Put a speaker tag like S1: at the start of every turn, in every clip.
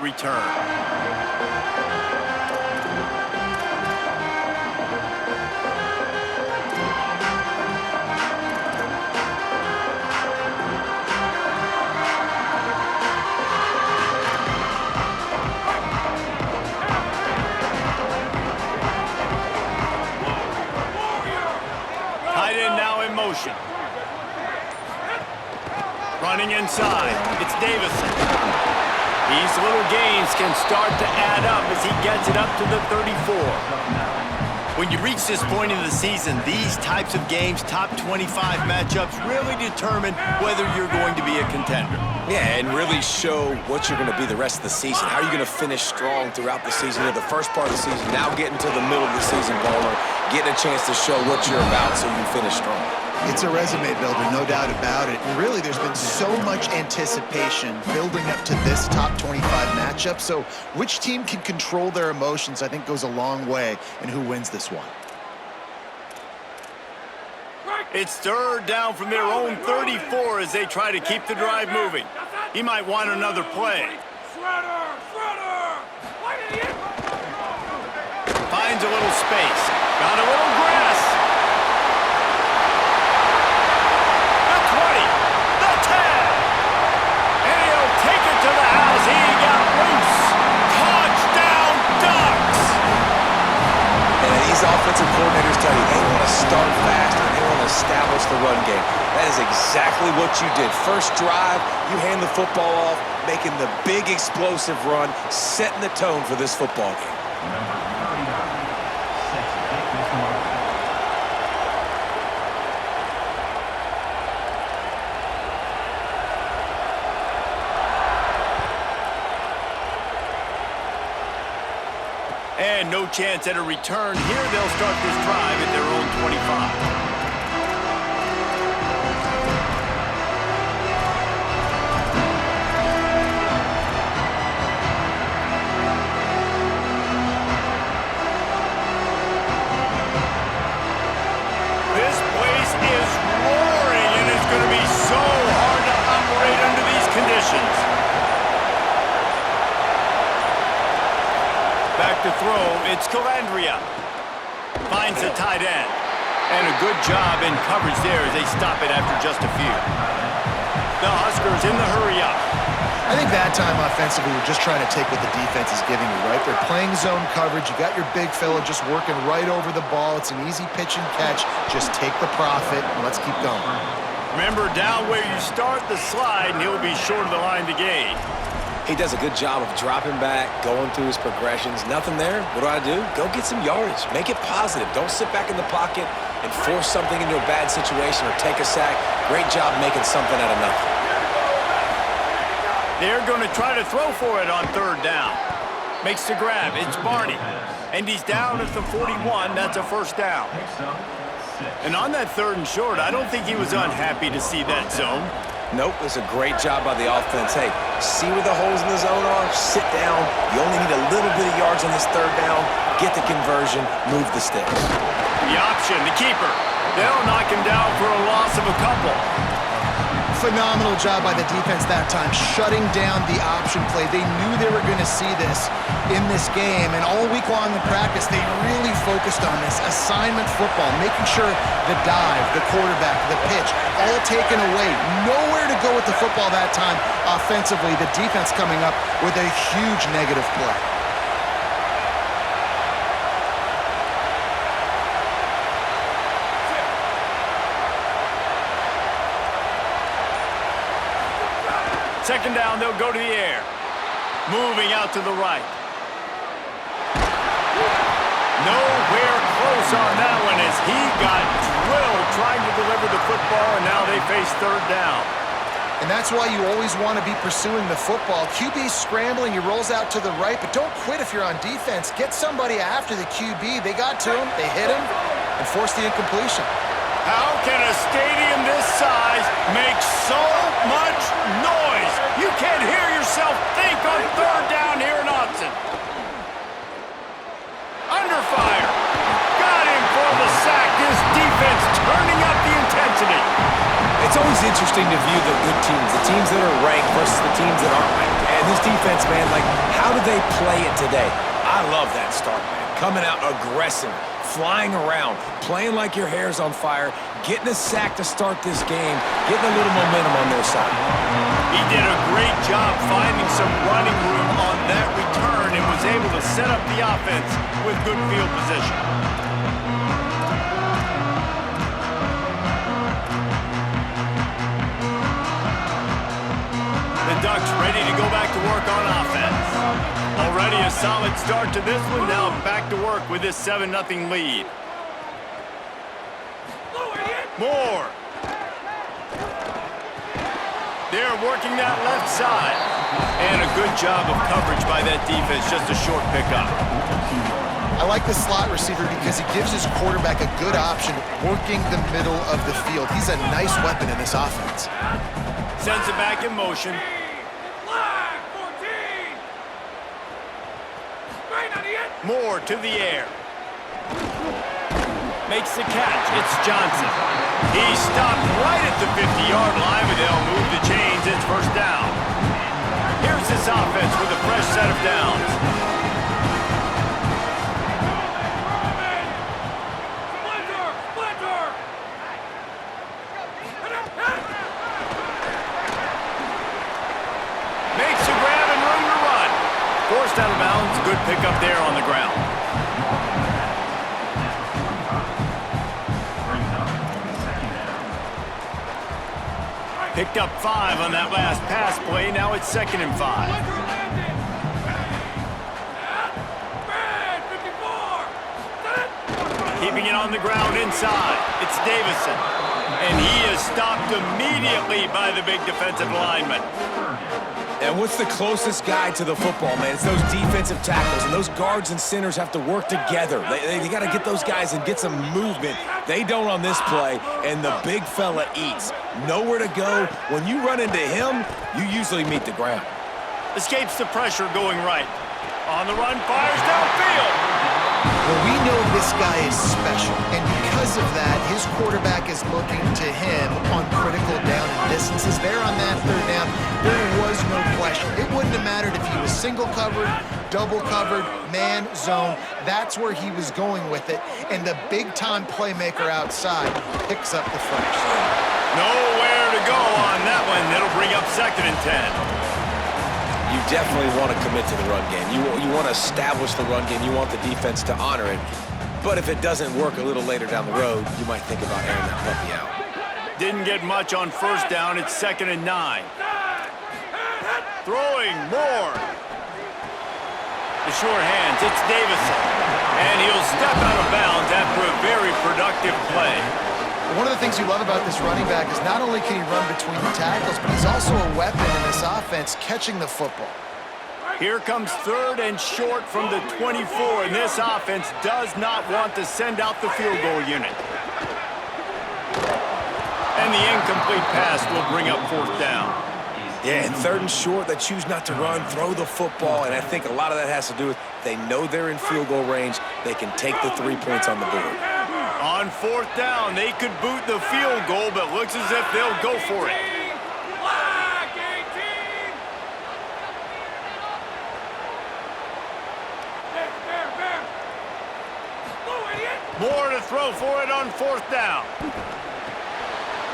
S1: return. Tight end now in motion. Running inside, it's Davison. These little gains can start to add up as he gets it up to the 34. When you reach this point in the season, these types of games, top 25 matchups, really determine whether you're going to be a contender.
S2: Yeah, and really show what you're going to be the rest of the season. How are you going to finish strong throughout the season, or the first part of the season, now getting to the middle of the season, Bowler, getting a chance to show what you're about so you can finish strong.
S3: It's a resume builder, no doubt about it. And really, there's been so much anticipation building up to this top 25 matchup. So which team can control their emotions, I think, goes a long way in who wins this one.
S1: It's third down from their own 34 as they try to keep the drive moving. He might want another play. Finds a little space. Got a little grass. The 20. The 10. And he'll take it to the house. He got loose. Touchdown, Ducks.
S2: And these offensive coordinators tell you they want to start fast and they want to establish the run game. That is exactly what you did. First drive, you hand the football off, making the big explosive run, setting the tone for this football game.
S1: And no chance at a return here. They'll start this drive at their own 25. This place is roaring, and it's going to be so hard to operate under these conditions. Back to throw, it's Calandria. Finds the tight end. And a good job in coverage there as they stop it after just a few. The Huskers in the hurry-up.
S3: I think that time offensively, we're just trying to take what the defense is giving you, right? They're playing zone coverage. You got your big fella just working right over the ball. It's an easy pitch and catch. Just take the profit, and let's keep going.
S1: Remember, down where you start the slide, and he'll be short of the line to gain.
S2: He does a good job of dropping back, going through his progressions. Nothing there. What do? Go get some yardage. Make it positive. Don't sit back in the pocket and force something into a bad situation or take a sack. Great job making something out of nothing.
S1: They're going to try to throw for it on third down. Makes the grab. It's Barney. And he's down at the 41. That's a first down. And on that third and short, I don't think he was unhappy to see that zone.
S2: Nope, it's a great job by the offense. Hey, see where the holes in the zone are? Sit down. You only need a little bit of yards on this third down. Get the conversion. Move the sticks.
S1: The option, the keeper. They'll knock him down for a loss of a couple.
S3: Phenomenal job by the defense that time, shutting down the option play. They knew they were going to see this in this game, and all week long in practice, they really focused on this assignment football, making sure the dive, the quarterback, the pitch, all taken away. Nowhere to go with the football that time offensively. The defense coming up with a huge negative play.
S1: Second down, they'll go to the air. Moving out to the right. Nowhere close on that one as he got drilled trying to deliver the football, and now they face third down.
S3: And that's why you always want to be pursuing the football. QB's scrambling, he rolls out to the right, but don't quit if you're on defense. Get somebody after the QB. They got to him, they hit him, and forced the incompletion.
S1: How can a stadium this size make so much noise? You can't hear yourself think on third down here in Austin. Under fire. Got him for the sack. This defense turning up the intensity.
S2: It's always interesting to view the good teams, the teams that are ranked versus the teams that aren't ranked. and this defense, man, like, how do they play it today? I love that start, man. Coming out aggressive, flying around, playing like your hair's on fire, getting a sack to start this game, getting a little momentum on their side.
S1: He did a great job finding some running room on that return and was able to set up the offense with good field position. The Ducks ready to go back to work on offense. Already a solid start to this one. Now back to work with this 7-0 lead. Moore. They're working that left side. And a good job of coverage by that defense. Just a short pickup.
S3: I like the slot receiver because he gives his quarterback a good option working the middle of the field. He's a nice weapon in this offense.
S1: Sends it back in motion. Moore to the air. Makes the catch. It's Johnson. He stopped right at the 50-yard line, but they'll move the chains. It's first down. Here's this offense with a fresh set of downs. Makes a grab and room to run. Forced out of bounds. Good pickup there on the ground. Picked up 5 on that last pass play. Now it's 2nd and 5. Keeping it on the ground inside. It's Davison. And he is stopped immediately by the big defensive lineman.
S2: And what's the closest guy to the football, man? It's those defensive tackles, and those guards and centers have to work together. They got to get those guys and get some movement. They don't on this play, and the big fella eats. Nowhere to go. When you run into him, you usually meet the ground.
S1: Escapes the pressure going right. On the run, fires downfield.
S3: Well, we know this guy is special, and because of that, his quarterback is looking to him on critical down and distances. There on that 3rd down, there was no question. It wouldn't have mattered if he was single covered, double covered, man, zone. That's where he was going with it, and the big-time playmaker outside picks up the first.
S1: Nowhere to go on that one. That'll bring up 2nd and 10.
S2: You definitely want to commit to the run game. You want to establish the run game. You want the defense to honor it. But if it doesn't work a little later down the road, you might think about airing that puppy out.
S1: Didn't get much on 1st down. It's 2nd and 9. Throwing Moore. The short hands. It's Davison. And he'll step out of bounds after a very productive play.
S3: One of the things you love about this running back is not only can he run between the tackles, but he's also a weapon in this offense catching the football.
S1: Here comes 3rd and short from the 24, and this offense does not want to send out the field goal unit. And the incomplete pass will bring up 4th down.
S2: Yeah, and 3rd and short, they choose not to run, throw the football, and I think a lot of that has to do with they know they're in field goal range. They can take the 3 points on the board.
S1: On 4th down, they could boot the field goal, but looks as if they'll go for it. More to throw for it on 4th down.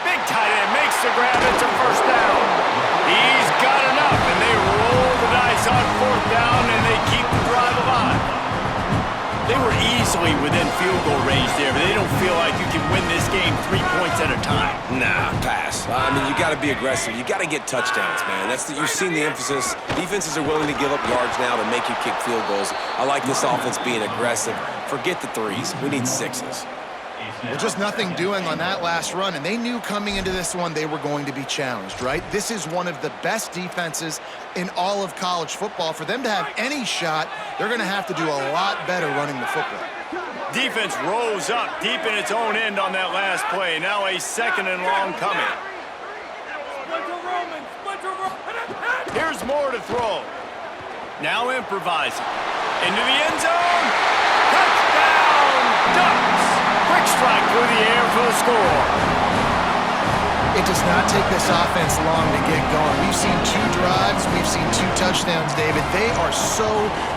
S1: Big tight end makes the grab. It's a 1st down. He's got enough, and they roll the dice on 4th down, and they keep the drive alive. They were easily within field goal range there, but they don't feel like you can win this game 3 points at a time.
S2: Nah, pass. I mean, you got to be aggressive. You got to get touchdowns, man. You've seen the emphasis. Defenses are willing to give up yards now to make you kick field goals. I like this offense being aggressive. Forget the 3s. We need 6s.
S3: Well, just nothing doing on that last run, and they knew coming into this one they were going to be challenged, right? This is one of the best defenses in all of college football. For them to have any shot, they're going to have to do a lot better running the football.
S1: Defense rose up deep in its own end on that last play. Now a 2nd and long coming. Here's Moore to throw. Now improvising. Into the end zone. Touchdown, Ducks! Quick strike through the air for the score.
S3: It does not take this offense long to get going. We've seen 2 drives. We've seen 2 touchdowns, David. They are so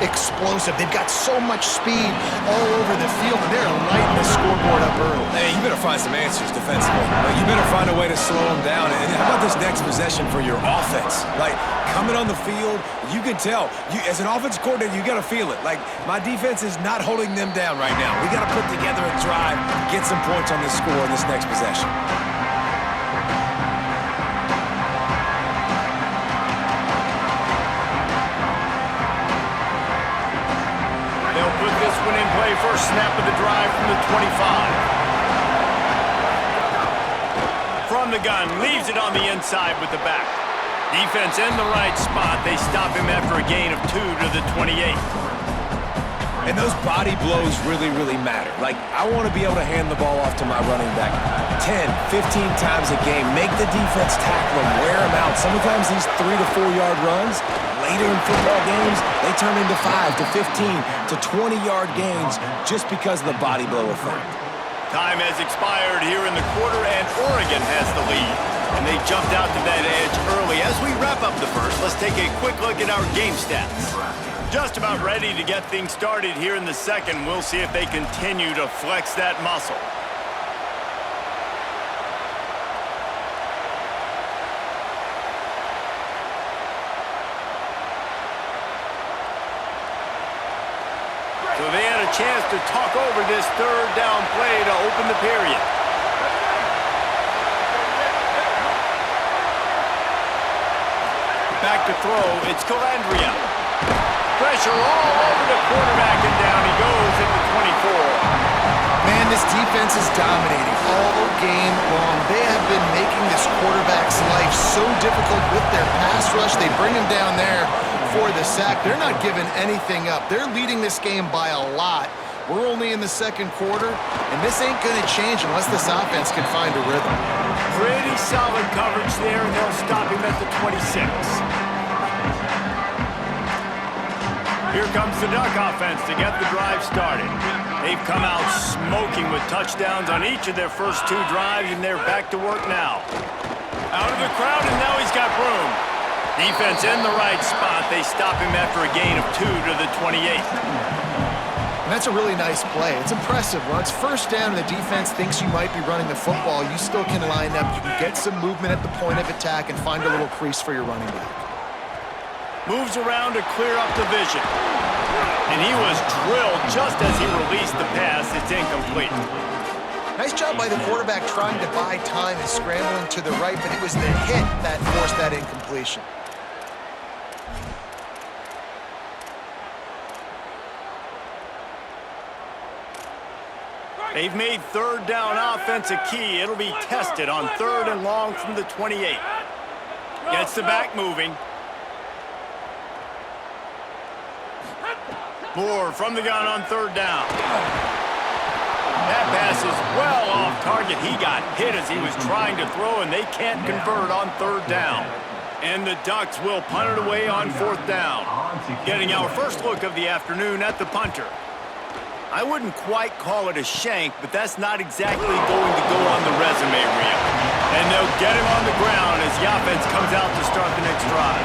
S3: explosive. They've got so much speed all over the field, and they're lighting the scoreboard up early.
S2: Hey, you better find some answers defensively. You better find a way to slow them down. And how about this next possession for your offense? Like, coming on the field, you can tell. As an offensive coordinator, you got to feel it. Like, my defense is not holding them down right now. We got to put together a drive, get some points on this score in this next possession.
S1: They'll put this one in play. First snap of the drive from the 25. From the gun, leaves it on the inside with the back. Defense in the right spot. They stop him after a gain of 2 to the 28.
S2: And those body blows really, really matter. Like, I want to be able to hand the ball off to my running back 10, 15 times a game. Make the defense tackle him, wear him out. Sometimes these 3 to 4 yard runs, later in football games, they turn into 5 to 15 to 20-yard gains just because of the body blow effect.
S1: Time has expired here in the quarter, and Oregon has the lead. And they jumped out to that edge early. As we wrap up the first, let's take a quick look at our game stats. Just about ready to get things started here in the second. We'll see if they continue to flex that muscle. So they had a chance to talk over this third down play to open the period. Back to throw, it's Calandria. Pressure all over the quarterback, and down he goes at the 24.
S3: Man, this defense is dominating all game long. They have been making this quarterback's life so difficult with their pass rush. They bring him down there for the sack. They're not giving anything up. They're leading this game by a lot. We're only in the second quarter, and this ain't going to change unless this offense can find a rhythm.
S1: Pretty solid coverage there, and they'll stop him at the 26. Here comes the Duck offense to get the drive started. They've come out smoking with touchdowns on each of their first 2 drives, and they're back to work now. Out of the crowd, and now he's got room. Defense in the right spot. They stop him after a gain of 2 to the 28.
S3: And that's a really nice play. It's impressive. When it's first down and the defense thinks you might be running the football, you still can line up. You can get some movement at the point of attack and find a little crease for your running back.
S1: Moves around to clear up the vision. And he was drilled just as he released the pass. It's incomplete.
S3: Nice job by the quarterback trying to buy time and scrambling to the right, but it was the hit that forced that incompletion.
S1: They've made third down offense a key. It'll be tested on 3rd and long from the 28. Gets the back moving. Moore from the gun on 3rd down. That pass is well off target. He got hit as he was trying to throw, and they can't convert on 3rd down. And the Ducks will punt it away on 4th down. Getting our first look of the afternoon at the punter. I wouldn't quite call it a shank, but that's not exactly going to go on the resume reel. And they'll get him on the ground as the offense comes out to start the next drive.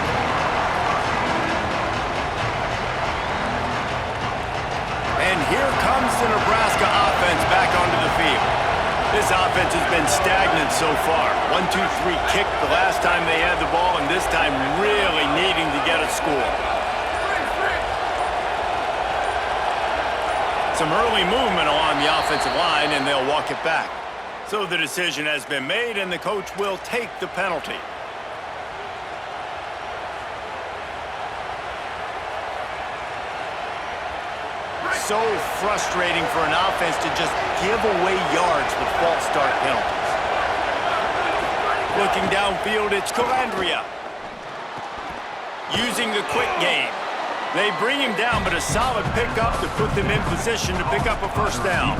S1: And here comes the Nebraska offense back onto the field. This offense has been stagnant so far. 1-2-3 kick the last time they had the ball, and this time really needing to get a score. Some early movement along the offensive line, and they'll walk it back. So the decision has been made, and the coach will take the penalty. So frustrating for an offense to just give away yards with false start penalties. Looking downfield, it's Calandria. Using the quick game. They bring him down, but a solid pickup to put them in position to pick up a first down.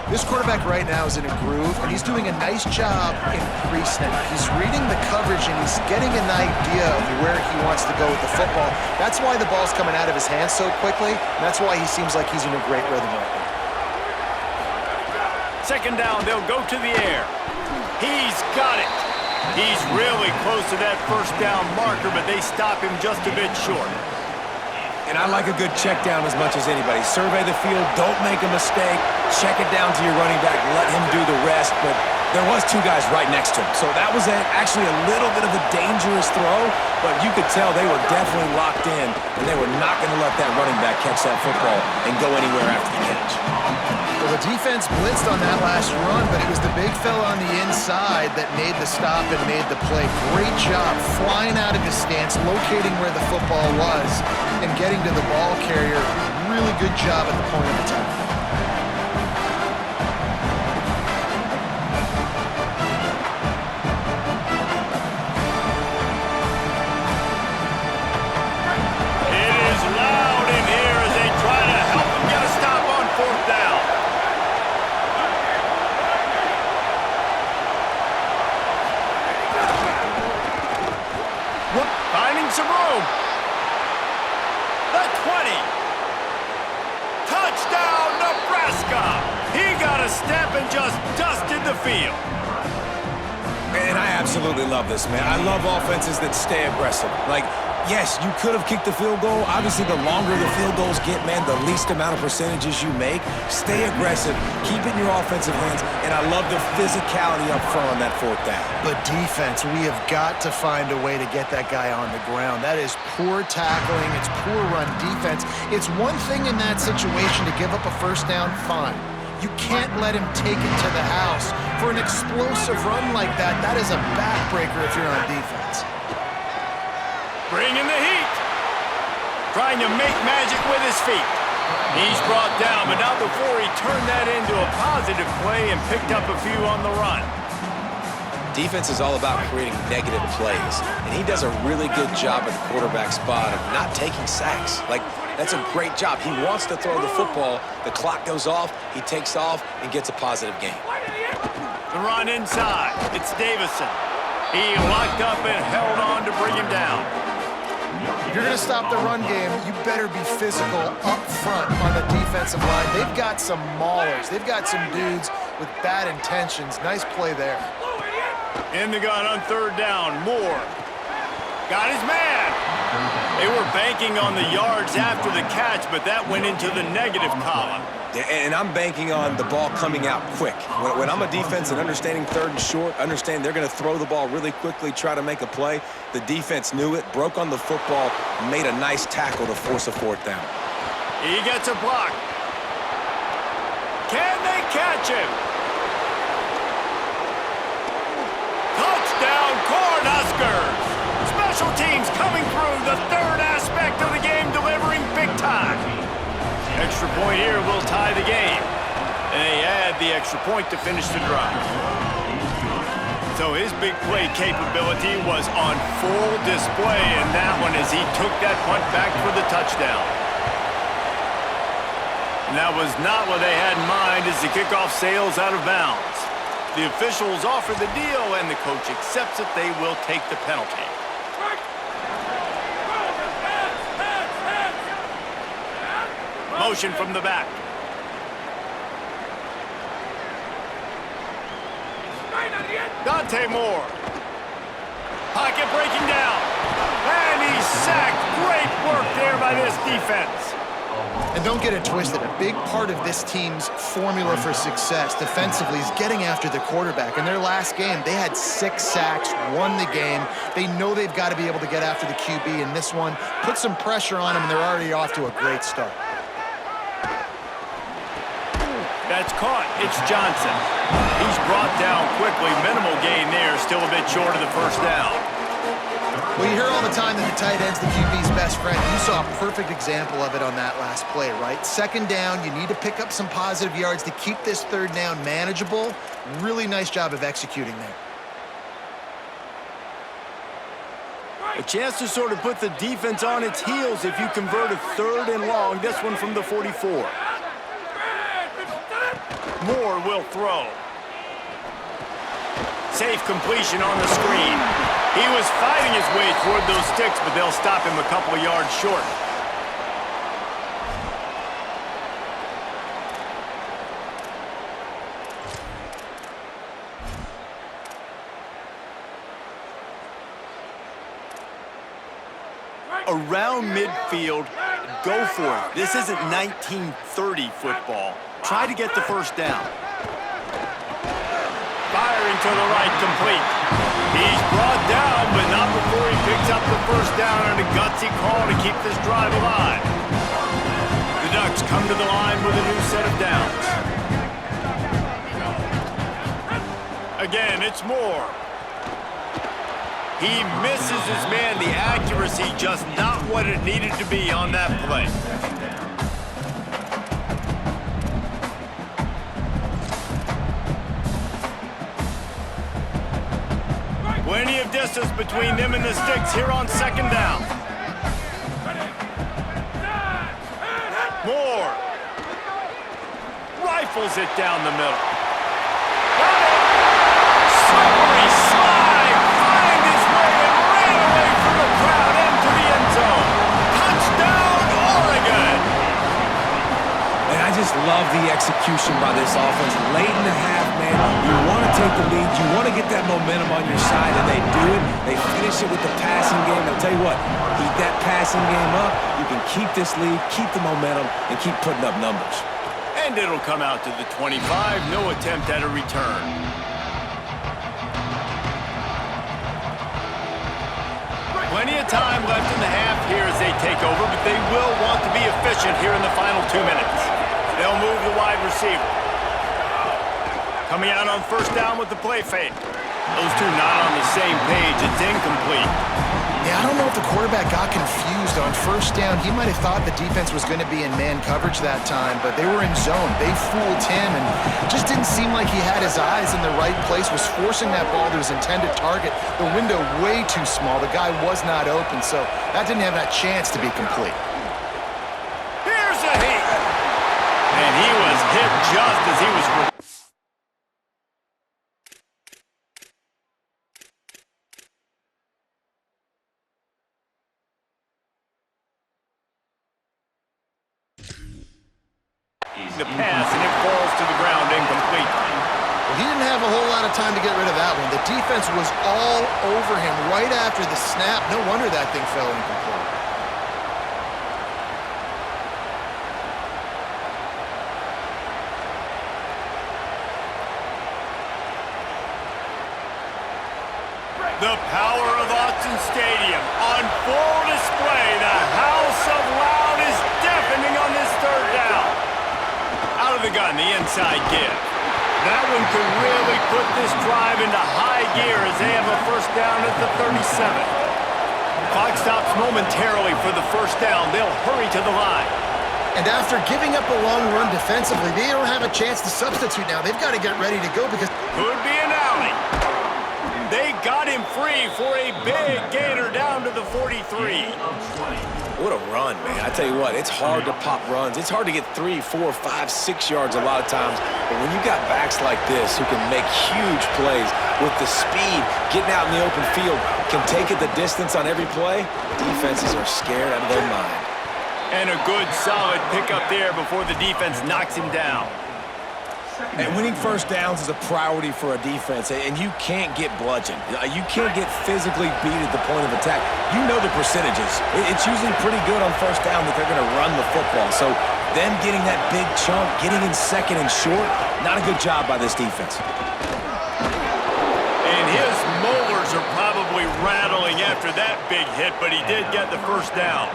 S3: This quarterback right now is in a groove, and he's doing a nice job in pre-snap. He's reading the coverage, and he's getting an idea of where he wants to go with the football. That's why the ball's coming out of his hands so quickly, and that's why he seems like he's in a great rhythm right now.
S1: Second down, they'll go to the air. He's got it. He's really close to that first down marker, but they stop him just a bit short.
S2: And I like a good check down as much as anybody. Survey the field, don't make a mistake, check it down to your running back, let him do the rest, but there was two guys right next to him. So that was actually a little bit of a dangerous throw, but you could tell they were definitely locked in, and they were not going to let that running back catch that football and go anywhere after the catch.
S3: Well, the defense blitzed on that last run, but it was the big fella on the inside that made the stop and made the play. Great job flying out of his stance, locating where the football was, and getting to the ball carrier. Really good job at the point of attack.
S1: It is loud in here as they try to help him get a stop on fourth down. Finding some room. The 20. Touchdown, Nebraska. He got a step and just dusted the field.
S2: Man, I absolutely love this, man. I love offenses that stay aggressive. Like, yes, you could have kicked the field goal. Obviously, the longer the field goals get, man, the least amount of percentages you make. Stay aggressive. Keep it in your offensive hands. And I love the physicality up front on that fourth down.
S3: But defense, we have got to find a way to get that guy on the ground. That is poor tackling. It's poor run defense. It's one thing in that situation to give up a first down, fine. You can't let him take it to the house. For an explosive run like that, that is a backbreaker if you're on defense.
S1: Bringing the heat. Trying to make magic with his feet. He's brought down, but not before he turned that into a positive play and picked up a few on the run.
S2: Defense is all about creating negative plays, and he does a really good job at the quarterback spot of not taking sacks. Like, that's a great job. He wants to throw the football. The clock goes off, he takes off, and gets a positive gain.
S1: The run inside. It's Davison. He locked up and held on to bring him down.
S3: If you're going to stop the run game, you better be physical up front on the defensive line. They've got some maulers. They've got some dudes with bad intentions. Nice play there.
S1: In the gun on third down. Moore. Got his man. They were banking on the yards after the catch, but that went into the negative column.
S2: Yeah, and I'm banking on the ball coming out quick. When I'm a defense and understanding third and short, understand they're going to throw the ball really quickly, try to make a play. The defense knew it, broke on the football, made a nice tackle to force a fourth down.
S1: He gets a block. Can they catch him? Touchdown, Cornhuskers! Special teams coming through, the third aspect of the game, delivering big time. Extra point here will tie the game. And they add the extra point to finish the drive. So his big play capability was on full display in that one as he took that punt back for the touchdown. And that was not what they had in mind as the kickoff sails out of bounds. The officials offer the deal, and the coach accepts it. They will take the penalty. Motion from the back. Dante Moore. Pocket breaking down. And he's sacked. Great work there by this defense.
S3: And don't get it twisted. A big part of this team's formula for success defensively is getting after the quarterback. In their last game, they had 6 sacks, won the game. They know they've got to be able to get after the QB in this one. Put some pressure on them, and they're already off to a great start.
S1: That's caught. It's Johnson. He's brought down quickly. Minimal gain there. Still a bit short of the first down.
S3: Well, you hear all the time that the tight end's the QB's best friend. You saw a perfect example of it on that last play, right? Second down, you need to pick up some positive yards to keep this third down manageable. Really nice job of executing there.
S1: A chance to sort of put the defense on its heels if you convert a third and long. This one from the 44. Moore will throw. Safe completion on the screen. He was fighting his way toward those sticks, but they'll stop him a couple of yards short. around midfield. Go for it. This isn't 1930 football. Try to get the first down. Firing to the right, complete. He's brought down, but not before he picks up the first down on a gutsy call to keep this drive alive. The Ducks come to the line with a new set of downs. Again, it's Moore. He misses his man. The accuracy just not what it needed to be on that play. Plenty of distance between them and the sticks here on second down. Moore rifles it down the middle. Slippery slide, find his way and ran away from the crowd into the end zone. Touchdown, Oregon!
S2: And I just love the execution by this offense. Late in the half, man, you want to take the lead, you want to get that momentum on your side, and they do it. They finish it with the passing game. I'll tell you what, keep that passing game up. You can keep this lead, keep the momentum, and keep putting up numbers.
S1: And it'll come out to the 25. No attempt at a return. Plenty of time left in the half here as they take over, but they will want to be efficient here in the final 2 minutes. They'll move the wide receiver. Coming out on first down with the play fake. Those two not on the same page. It's incomplete.
S3: Yeah, I don't know if the quarterback got confused on first down. He might have thought the defense was going to be in man coverage that time, but they were in zone. They fooled him and just didn't seem like he had his eyes in the right place, was forcing that ball to his intended target. The window way too small. The guy was not open, so that didn't have that chance to be complete.
S1: Here's a hit. And he was hit just as he was... the pass, and it falls to the ground incomplete.
S3: Well, he didn't have a whole lot of time to get rid of that one. The defense was all over him right after the snap. No wonder that thing fell incomplete.
S1: The power of Autzen Stadium on full display. The house of loud is deafening on this third down. Out of the gun, the inside give. That one could really put this drive into high gear as they have a first down at the 37. Clock stops momentarily for the first down. They'll hurry to the line.
S3: And after giving up a long run defensively, they don't have a chance to substitute now. They've got to get ready to go because...
S1: Could be an alley. They got him free for a big gainer down to the 43.
S2: What a run, man. I tell you what, it's hard to pop runs. It's hard to get 3, 4, 5, 6 yards a lot of times. But when you got backs like this who can make huge plays with the speed, getting out in the open field, can take it the distance on every play, defenses are scared out of their mind.
S1: And a good, solid pickup there before the defense knocks him down.
S2: And winning first downs is a priority for a defense, and you can't get bludgeoned. You can't get physically beat at the point of attack. You know the percentages. It's usually pretty good on first down that they're going to run the football. So them getting that big chunk, getting in second and short, not a good job by this defense.
S1: And his molars are probably rattling after that big hit, but he did get the first down.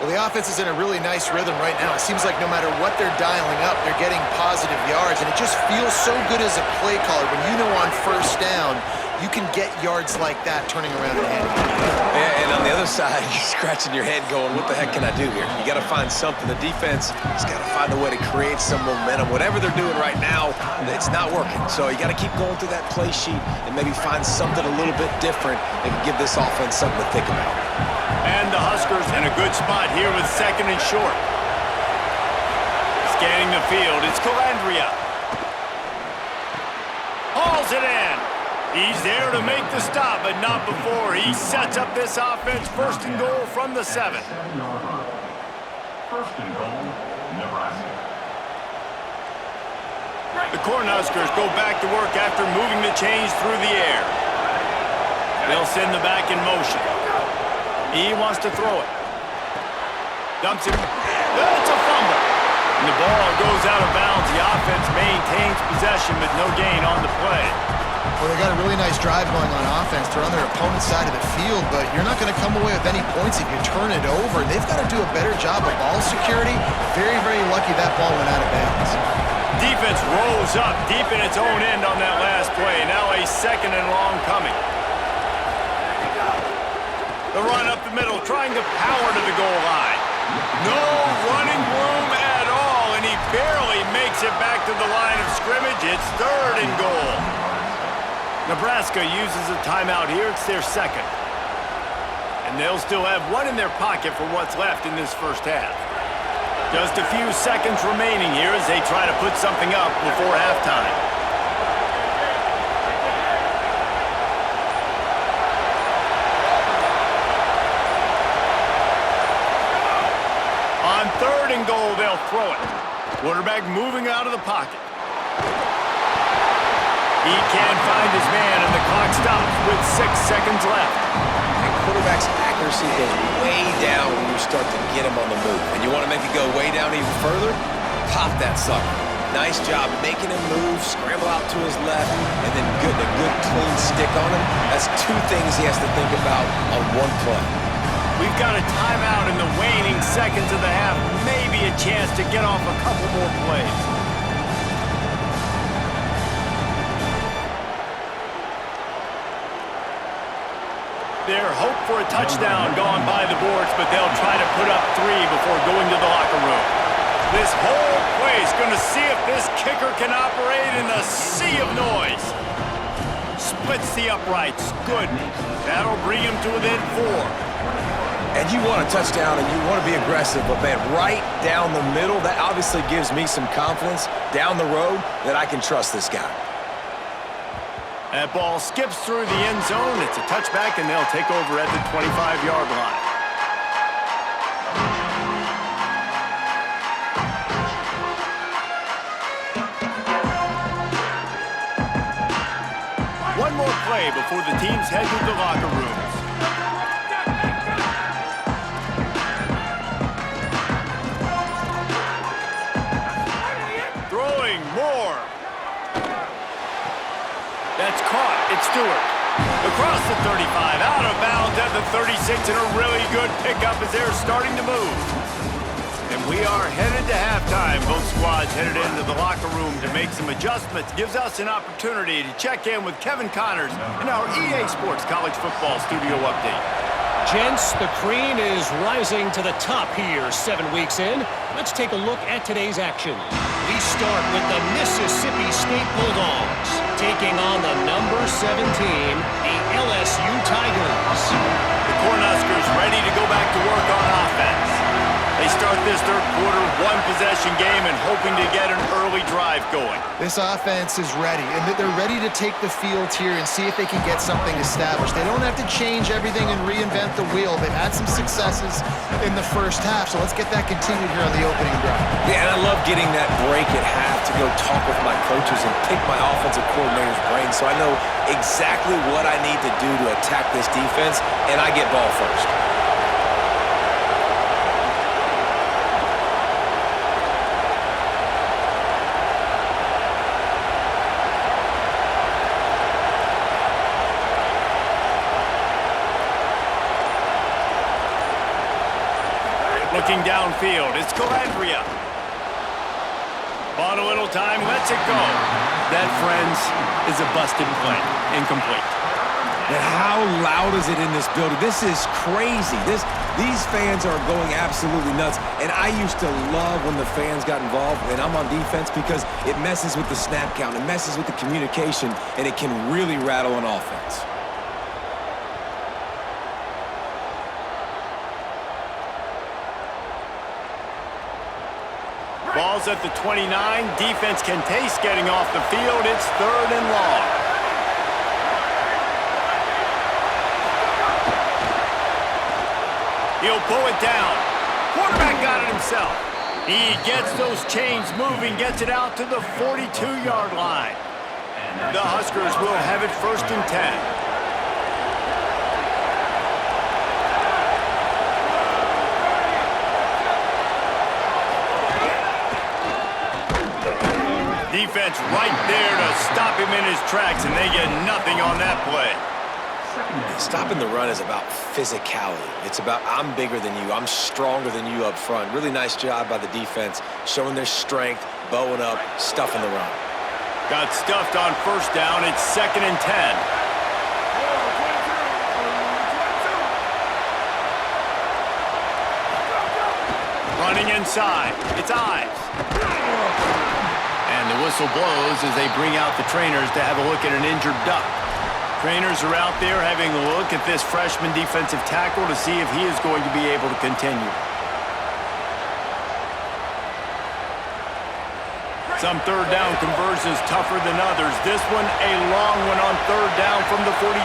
S3: Well, the offense is in a really nice rhythm right now. It seems like no matter what they're dialing up, they're getting positive yards, and it just feels so good as a play caller when you know on first down you can get yards like that turning around and handing it.
S2: And on the other side, you're scratching your head going, what the heck can I do here? You got to find something. The defense has got to find a way to create some momentum. Whatever they're doing right now, it's not working. So you got to keep going through that play sheet and maybe find something a little bit different that can give this offense something to think about.
S1: And the Huskers in a good spot here with second and short. Scanning the field, it's Calandria. Hauls it in. He's there to make the stop, but not before he sets up this offense. First and goal from the 7.
S4: First and goal, Nebraska.
S1: The Cornhuskers go back to work after moving the chains through the air. They'll send the back in motion. He wants to throw it. Dumps it. It's a fumble. And the ball goes out of bounds. The offense maintains possession, but no gain on the play.
S3: Well, they got a really nice drive going on offense. They're on their opponent's side of the field, but you're not going to come away with any points if you turn it over. They've got to do a better job of ball security. Very, very lucky that ball went out of bounds.
S1: Defense rolls up deep in its own end on that last play. Now a 2nd and long coming. The run up the middle, trying to power to the goal line. No running room at all, and he barely makes it back to the line of scrimmage. It's 3rd and goal. Nebraska uses a timeout here. It's their 2nd. And they'll still have one in their pocket for what's left in this first half. Just a few seconds remaining here as they try to put something up before halftime. On 3rd and goal, they'll throw it. Quarterback moving out of the pocket. He can't find his man, and the clock stops with 6 seconds left.
S2: And quarterback's accuracy goes way down when you start to get him on the move. And you want to make it go way down even further? Pop that sucker. Nice job making him move, scramble out to his left, and then getting a good clean stick on him. That's 2 things he has to think about on one play.
S1: We've got a timeout in the waning seconds of the half. Maybe a chance to get off a couple more plays. Their hope for a touchdown gone by the boards, but they'll try to put up 3 before going to the locker room. This whole place going to see if this kicker can operate in a sea of noise. Splits the uprights. Good. That'll bring him to within 4.
S2: And you want a touchdown and you want to be aggressive, but man, right down the middle, that obviously gives me some confidence down the road that I can trust this guy.
S1: That ball skips through the end zone. It's a touchback, and they'll take over at the 25-yard line. One more play before the teams head to the locker rooms. Throwing more. That's caught. It's Stewart. Across the 35, out of bounds at the 36, and a really good pickup as they're starting to move. And we are headed to halftime. Both squads headed into the locker room to make some adjustments. Gives us an opportunity to check in with Kevin Connors in our EA Sports College Football Studio Update.
S5: Gents, the cream is rising to the top here 7 weeks in. Let's take a look at today's action. We start with the Mississippi State Bulldogs taking on the number 7 team, the LSU Tigers.
S1: The Cornhuskers ready to go back to work on offense. They start this third quarter one-possession game and hoping to get an early drive going.
S3: This offense is ready, and they're ready to take the field here and see if they can get something established. They don't have to change everything and reinvent the wheel. They've had some successes in the first half, so let's get that continued here on the opening drive.
S2: Yeah, and I love getting that break at half to go talk with my coaches and pick my offensive coordinator's brain so I know exactly what I need to do to attack this defense, and I get ball first.
S1: Looking downfield, it's Calandria. Bought a little time, lets it go. That, friends, is a busted play. Incomplete.
S2: And how loud is it in this building? This is crazy. These fans are going absolutely nuts. And I used to love when the fans got involved, and I'm on defense, because it messes with the snap count, it messes with the communication, and it can really rattle an offense.
S1: Ball's at the 29. Defense can taste getting off the field. It's 3rd and long. He'll pull it down. Quarterback got it himself. He gets those chains moving, gets it out to the 42-yard line. The Huskers will have it 1st and 10. Defense right there to stop him in his tracks, and they get nothing on that play.
S2: Stopping the run is about physicality. It's about I'm bigger than you, I'm stronger than you up front. Really nice job by the defense, showing their strength, bowing up, stuffing the run.
S1: Got stuffed on first down. It's 2nd and 10. Running inside. It's Ives. And the whistle blows as they bring out the trainers to have a look at an injured duck. Trainers are out there having a look at this freshman defensive tackle to see if he is going to be able to continue. Some third down conversions tougher than others. This one a long one on third down from the 43.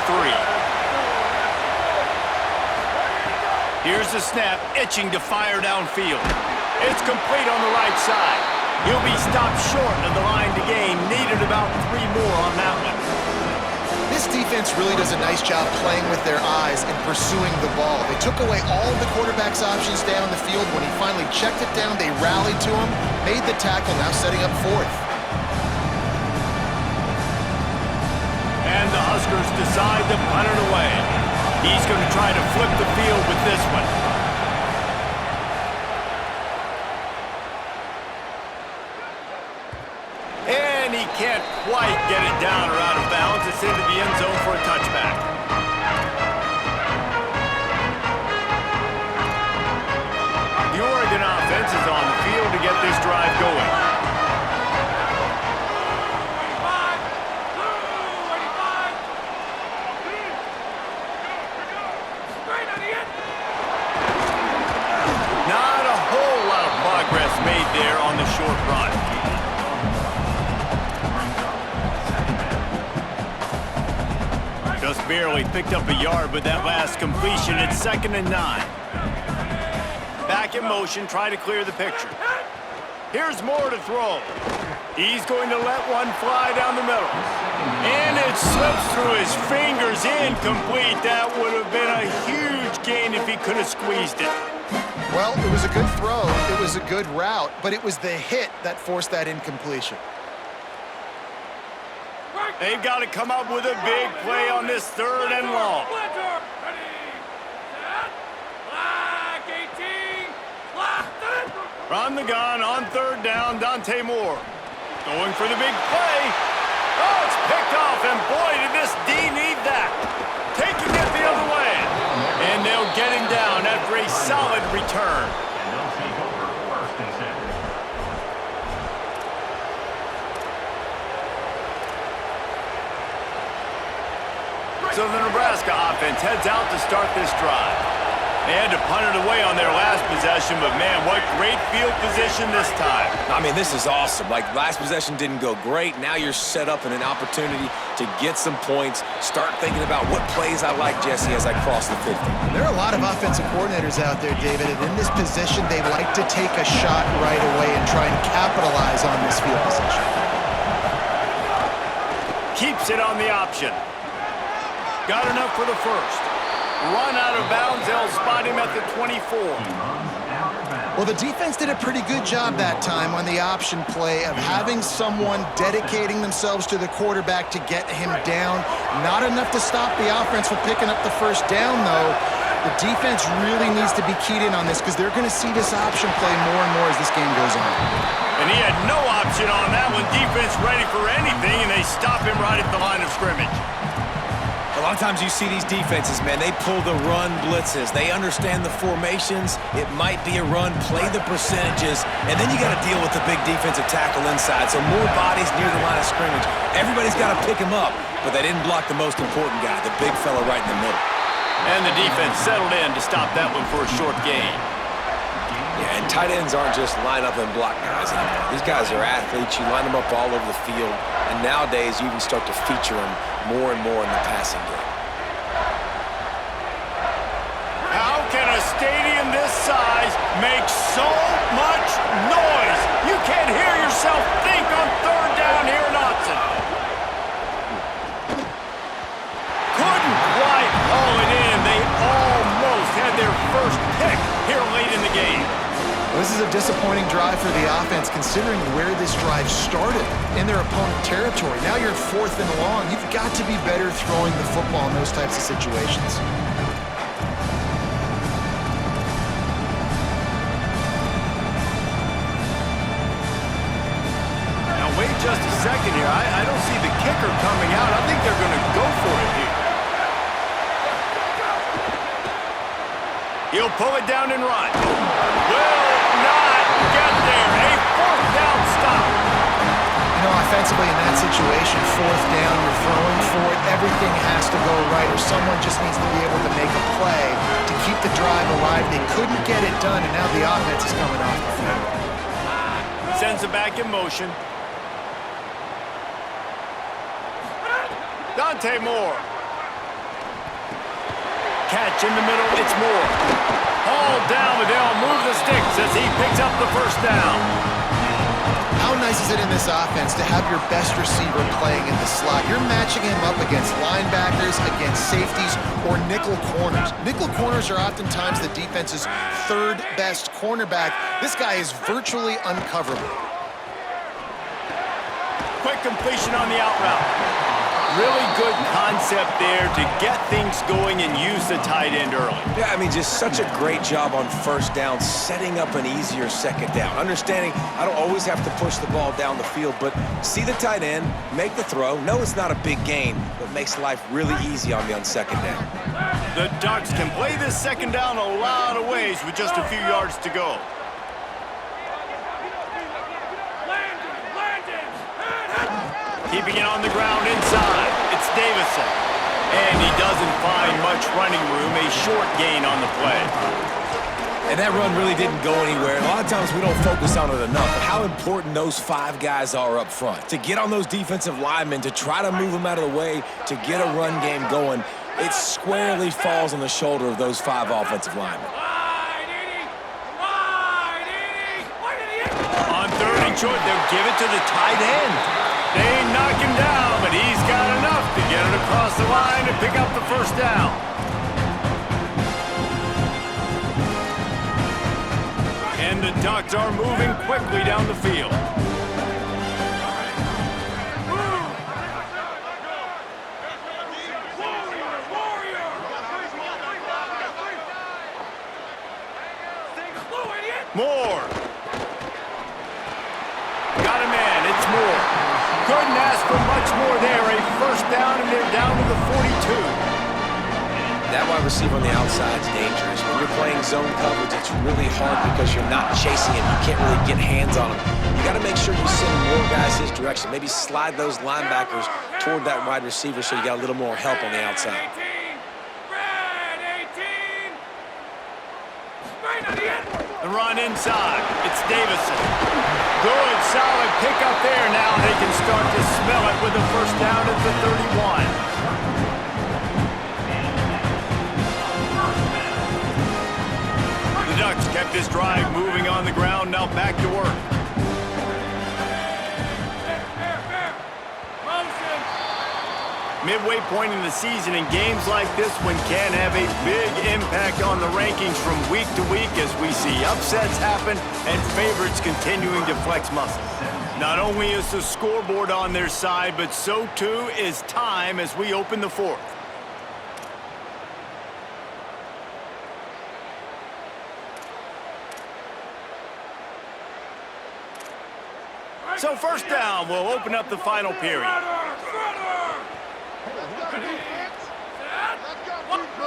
S1: Here's the snap, itching to fire downfield. It's complete on the right side. He'll be stopped short of the line to gain. Needed about 3 more on that one.
S3: This defense really does a nice job playing with their eyes and pursuing the ball. They took away all of the quarterback's options down the field. When he finally checked it down, they rallied to him, made the tackle, now setting up 4th.
S1: And the Huskers decide to punt it away. He's going to try to flip the field with this one. And he can't quite get it down or out of bounds. It's into the end zone for a touchback. The Oregon offense is on the field to get this drive going. Not a whole lot of progress made there on the short run. Just barely picked up a yard with that last completion. It's 2nd and 9. Back in motion, try to clear the picture. Here's Moore to throw. He's going to let one fly down the middle. And it slips through his fingers, incomplete. That would have been a huge gain if he could have squeezed it.
S3: Well, it was a good throw, it was a good route, but it was the hit that forced that incompletion.
S1: They've got to come up with a big play on this 3rd and long. From the gun on 3rd down, Dante Moore. Going for the big play. Oh, it's picked off, and boy, did this D need that. Taking it the other way. And they'll get him down after a solid return.
S4: And they'll take over 1st and 10.
S1: So the Nebraska offense heads out to start this drive. They had to punt it away on their last possession, but man, what great field position this time.
S2: I mean, this is awesome. Like, last possession didn't go great. Now you're set up in an opportunity to get some points. Start thinking about what plays I like, Jesse, as I cross the 50.
S3: There are a lot of offensive coordinators out there, David, and in this position, they like to take a shot right away and try and capitalize on this field position.
S1: Keeps it on the option. Got enough for the first. Run out of bounds, they'll spot him at the 24.
S3: Well, the defense did a pretty good job that time on the option play of having someone dedicating themselves to the quarterback to get him down. Not enough to stop the offense from picking up the first down, though. The defense really needs to be keyed in on this because they're going to see this option play more and more as this game goes on.
S1: And he had no option on that one. Defense ready for anything, and they stop him right at the line of scrimmage.
S2: A lot of times you see these defenses, man, they pull the run blitzes. They understand the formations. It might be a run, play the percentages, and then you got to deal with the big defensive tackle inside. So more bodies near the line of scrimmage. Everybody's got to pick him up, but they didn't block the most important guy, the big fella right in the middle.
S1: And the defense settled in to stop that one for a short gain.
S2: Yeah, and tight ends aren't just line up and block guys anymore. These guys are athletes. You line them up all over the field, and nowadays you can start to feature them more and more in the passing game.
S1: How can a stadium this size make so much noise? You can't hear yourself think on 3rd down here in Autzen. Couldn't quite haul it in. They almost had their first pick here late in the game.
S3: This is a disappointing drive for the offense considering where this drive started in their opponent territory. Now you're 4th and long. You've got to be better throwing the football in those types of situations.
S1: Now wait just a second here. I don't see the kicker coming out. I think they're going to go for it here. He'll pull it down and run. Will not get there. A 4th down stop.
S3: You know, offensively in that situation, 4th down, you're throwing for it. Everything has to go right, or someone just needs to be able to make a play to keep the drive alive. They couldn't get it done, and now the offense is coming off the field.
S1: Sends it back in motion. Dante Moore. Catch in the middle, it's Moore. Hauled down, but they'll move the sticks as he picks up the 1st down.
S3: How nice is it in this offense to have your best receiver playing in the slot? You're matching him up against linebackers, against safeties, or nickel corners. Nickel corners are oftentimes the defense's 3rd best cornerback. This guy is virtually uncoverable.
S1: Quick completion on the out route. Really good concept there to get things going and use the tight end early.
S2: Yeah, I mean, just such a great job on 1st down, setting up an easier 2nd down. Understanding I don't always have to push the ball down the field, but see the tight end, make the throw. No, it's not a big gain, but makes life really easy on me on 2nd down.
S1: The Ducks can play this 2nd down a lot of ways with just a few yards to go. Keeping it on the ground inside. It's Davison. And he doesn't find much running room. A short gain on the play.
S2: And that run really didn't go anywhere. And a lot of times we don't focus on it enough. But how important those 5 guys are up front. To get on those defensive linemen, to try to move them out of the way, to get a run game going, it squarely falls on the shoulder of those 5 offensive linemen.
S1: On 3rd and short, they'll give it to the tight end. They knock him down, but he's got enough to get it across the line and pick up the 1st down. And the Ducks are moving quickly down the field. Moore. Got a man, it's Moore. Couldn't ask for much more there. A 1st down, and they're down to the 42.
S2: That wide receiver on the outside is dangerous. When you're playing zone coverage, it's really hard because you're not chasing him. You can't really get hands on him. You got to make sure you send more guys his direction. Maybe slide those linebackers toward that wide receiver so you got a little more help on the outside.
S1: The run inside. It's Davison. Good, solid pickup there. Now they can start to smell it with a 1st down at the 31. The Ducks kept this drive moving on the ground. Now back to work. Midway point in the season, and games like this one can have a big impact on the rankings from week to week as we see upsets happen and favorites continuing to flex muscle. Not only is the scoreboard on their side, but so too is time as we open the 4th. So 1st down will open up the final period.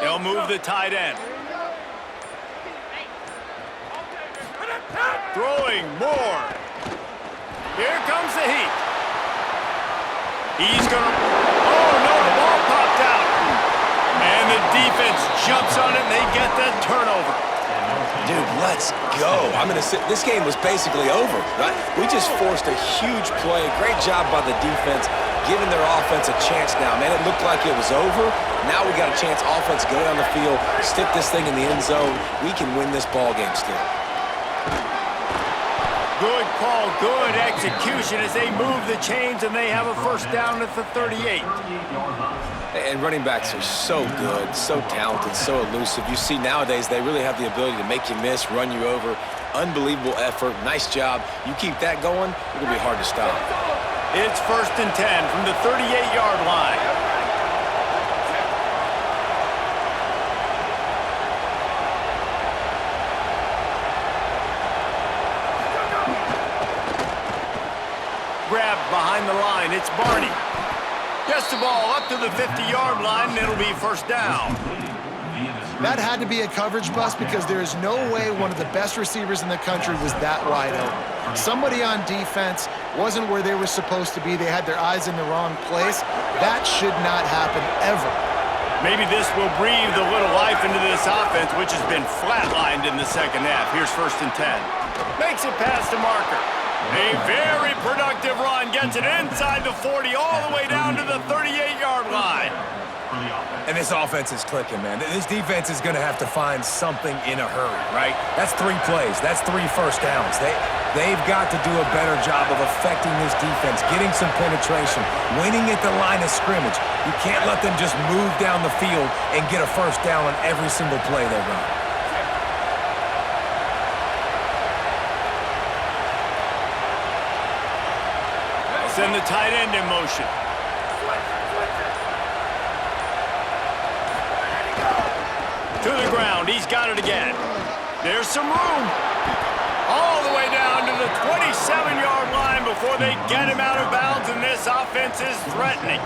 S1: They'll move the tight end. Throwing Moore. Here comes the heat. He's gonna, oh no, the ball popped out. And the defense jumps on it and they get the turnover.
S2: Dude, let's go. This game was basically over, right? We just forced a huge play. Great job by the defense, giving their offense a chance now. Man, it looked like it was over. Now we got a chance, offense, go down the field, stick this thing in the end zone. We can win this ball game still.
S1: Good call, good execution as they move the chains and they have a first down at the 38.
S2: And running backs are so good, so talented, so elusive. You see nowadays they really have the ability to make you miss, run you over. Unbelievable effort. Nice job. You keep that going, it'll be hard to stop.
S1: It's 1st and 10 from the 38-yard line. Grabbed behind the line. It's Barney. Gets the ball up to the 50-yard line, and it'll be first down.
S3: That had to be a coverage bust because there is no way one of the best receivers in the country was that wide open. Somebody on defense wasn't where they were supposed to be. They had their eyes in the wrong place. That should not happen ever.
S1: Maybe this will breathe a little life into this offense, which has been flatlined in the second half. Here's 1st and 10. Makes it past the marker. A very productive run. Gets it inside the 40 all the way down to the 38-yard line.
S2: And this offense is clicking, man. This defense is going to have to find something in a hurry, right? That's 3 plays. That's 3 first downs. They've got to do a better job of affecting this defense, getting some penetration, winning at the line of scrimmage. You can't let them just move down the field and get a first down on every single play they run.
S1: Send the tight end in motion. To the ground. He's got it again. There's some room. All the way down to the 27-yard line before they get him out of bounds, and this offense is threatening.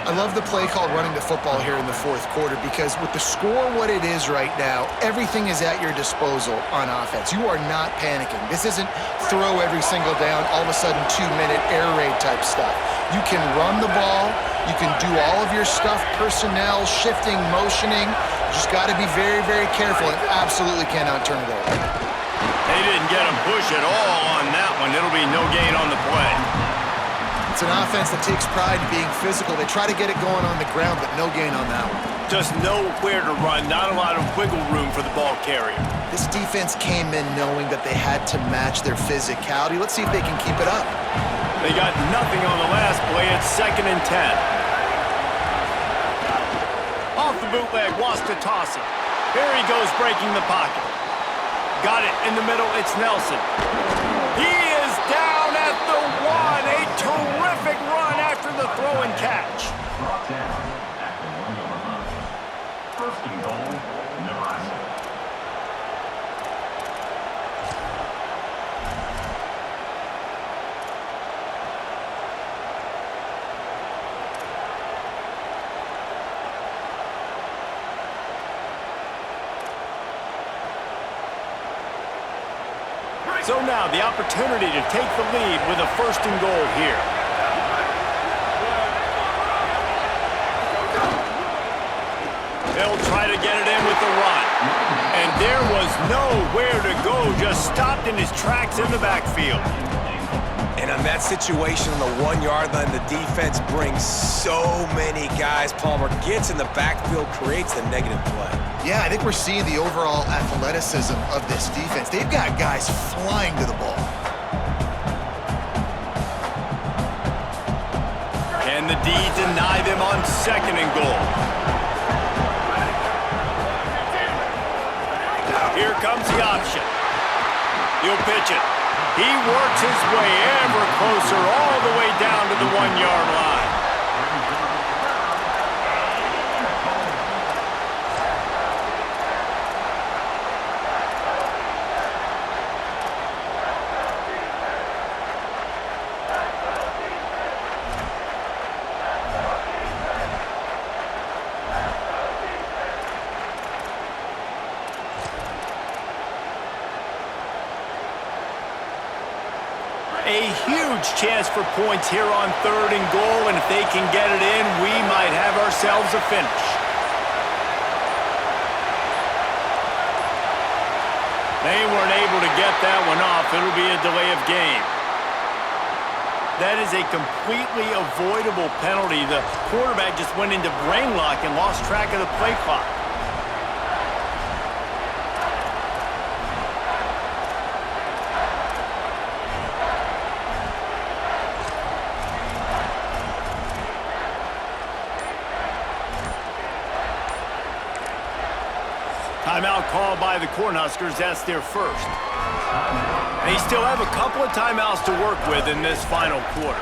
S3: I love the play called running the football here in the 4th quarter because with the score what it is right now, everything is at your disposal on offense. You are not panicking. This isn't throw every single down, all of a sudden 2-minute air raid type stuff. You can run the ball. You can do all of your stuff, personnel, shifting, motioning. You just got to be very, very careful and absolutely cannot turn it over.
S1: They didn't get a push at all on that one. It'll be no gain on the play.
S3: It's an offense that takes pride in being physical. They try to get it going on the ground, but no gain on that one.
S1: Just nowhere to run, not a lot of wiggle room for the ball carrier.
S3: This defense came in knowing that they had to match their physicality. Let's see if they can keep it up.
S1: They got nothing on the last play. It's 2nd and 10. Off the bootleg, wants to toss it. Here he goes breaking the pocket. Got it in the middle, it's Nelson. He is down at the 1. A terrific run after the throw and catch.
S4: Brought down at the 1-yard line. 1st and goal, Nebraska.
S1: So now the opportunity to take the lead with a 1st and goal here. They'll try to get it in with the run. And there was nowhere to go, just stopped in his tracks in the backfield.
S2: And on that situation on the 1-yard line, the defense brings so many guys. Palmer gets in the backfield, creates the negative play.
S3: Yeah, I think we're seeing the overall athleticism of this defense. They've got guys flying to the ball.
S1: Can the D deny them on 2nd and goal? Here comes the option. He'll pitch it. He works his way ever closer all the way down to the 1-yard line. A huge chance for points here on 3rd and goal, and if they can get it in, we might have ourselves a finish. They weren't able to get that one off. It'll be a delay of game. That is a completely avoidable penalty. The quarterback just went into brain lock and lost track of the play clock. Timeout called by the Cornhuskers. That's their first. They still have a couple of timeouts to work with in this final quarter.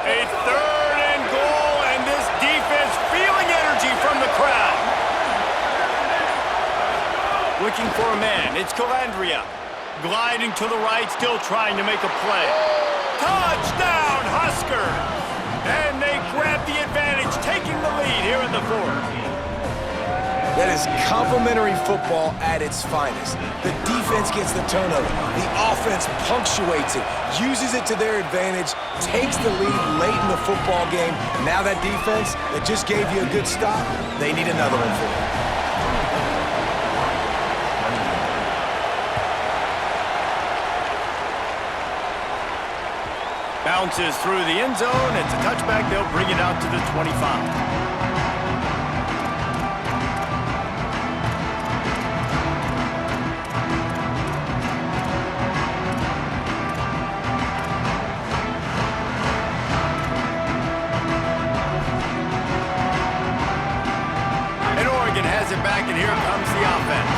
S1: A third and goal, and this defense feeling energy from the crowd. Looking for a man. It's Calandria. Gliding to the right, still trying to make a play. Touchdown, Huskers! And they grab the advantage, taking the lead here in the fourth.
S2: That is complimentary football at its finest. The defense gets the turnover. The offense punctuates it, uses it to their advantage, takes the lead late in the football game. Now that defense that just gave you a good stop, they need another one for you.
S1: Bounces through the end zone. It's a touchback. They'll bring it out to the 25. Has it back, and here comes the offense.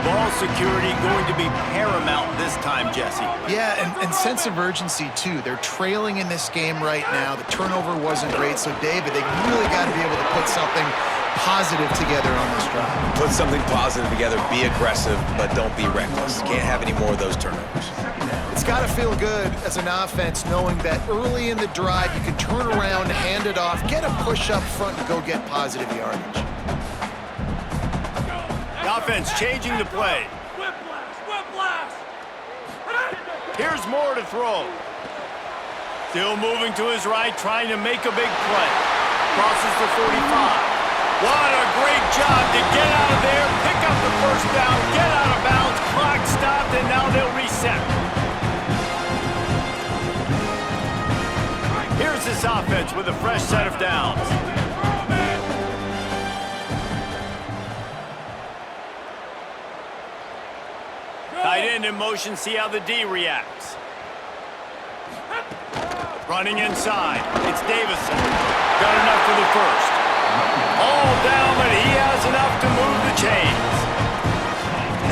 S1: Ball security going to be paramount this time, Jesse.
S3: Yeah, and sense of urgency, too. They're trailing in this game right now. The turnover wasn't great, so, David, they really got to be able to put something positive together on this drive.
S2: Put something positive together, be aggressive, but don't be reckless. Can't have any more of those turnovers.
S3: It's got to feel good as an offense knowing that early in the drive you can turn around, hand it off, get a push up front, and go get positive yardage.
S1: The offense changing the play. Here's Moore to throw. Still moving to his right, trying to make a big play. Crosses the 45. What a great job to get out of there, pick up the first down, get out of bounds, clock stopped, and now they'll reset. Here's this offense with a fresh set of downs. Tight end in motion, see how the D reacts. Running inside, it's Davison. Got enough for the first. All down, but he has enough to move the chains.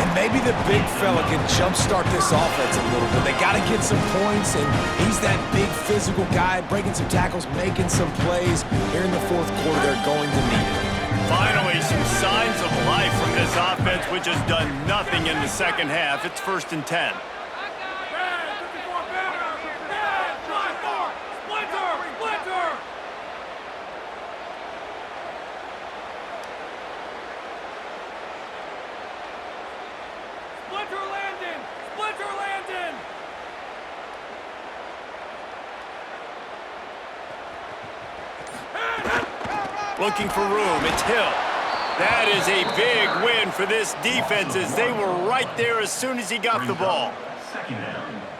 S2: And maybe the big fella can jumpstart this offense a little bit. They got to get some points, and he's that big physical guy, breaking some tackles, making some plays. Here in the fourth quarter, they're going to need it.
S1: Finally, some signs of life from this offense, which has done nothing in the second half. It's 1st and 10. Looking for room, it's Hill. That is a big win for this defense as they were right there as soon as he got the ball.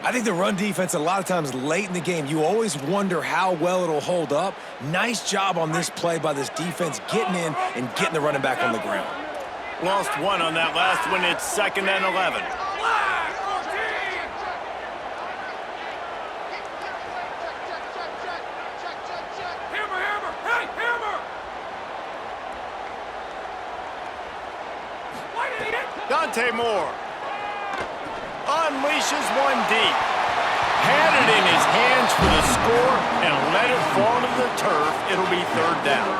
S2: I think the run defense, a lot of times late in the game, you always wonder how well it'll hold up. Nice job on this play by this defense, getting in and getting the running back on the ground.
S1: Lost one on that last one. It's 2nd and 11. Dante Moore unleashes one deep. Had it in his hands for the score and let it fall to the turf. It'll be 3rd down.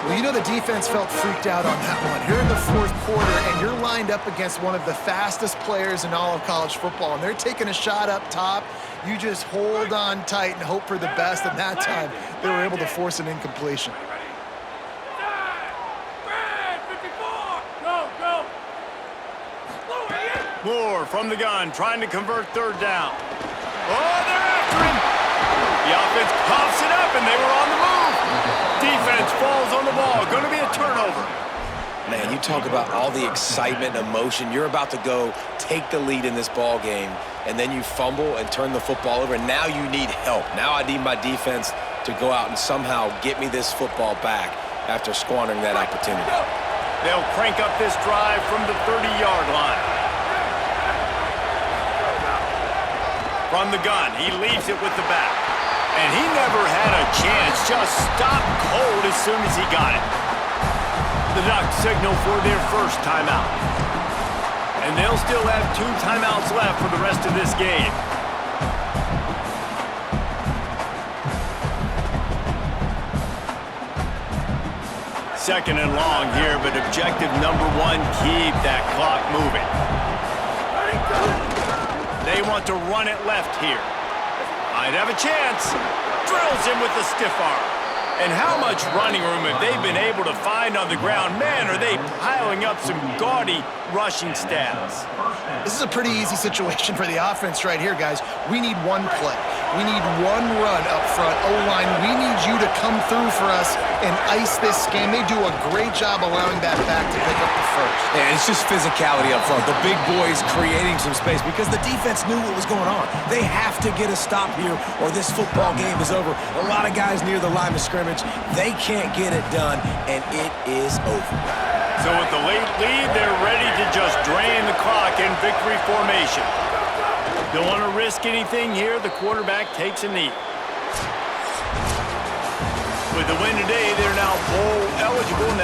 S3: Well, you know the defense felt freaked out on that one. Here in the fourth quarter, and you're lined up against one of the fastest players in all of college football, and they're taking a shot up top. You just hold on tight and hope for the best, and that time they were able to force an incompletion.
S1: Moore from the gun, trying to convert 3rd down. Oh, they're after him. The offense pops it up, and they were on the move. Defense falls on the ball. Going to be a turnover.
S2: Man, you talk about all the excitement and emotion. You're about to go take the lead in this ball game, and then you fumble and turn the football over. Now you need help. Now I need my defense to go out and somehow get me this football back after squandering that opportunity.
S1: They'll crank up this drive from the 30-yard line. From the gun, he leaves it with the back. And he never had a chance, just stopped cold as soon as he got it. The Ducks signal for their first timeout. And they'll still have 2 timeouts left for the rest of this game. Second and long here, but objective number 1, keep that clock moving. They want to run it left here. Might have a chance. Drills him with the stiff arm. And how much running room have they been able to find on the ground? Man, are they piling up some gaudy rushing stats.
S3: This is a pretty easy situation for the offense right here, guys. We need one play. We need one run up front. O-line, we need you to come through for us and ice this game. They do a great job allowing that back to pick up the first.
S2: And it's just physicality up front. The big boys creating some space because the defense knew what was going on. They have to get a stop here or this football game is over. A lot of guys near the line of scrimmage, they can't get it done, and it is over.
S1: So with the late lead, they're ready to just drain the clock in victory formation. Don't want to risk anything here. The quarterback takes a knee. With the win today, they're now bowl eligible.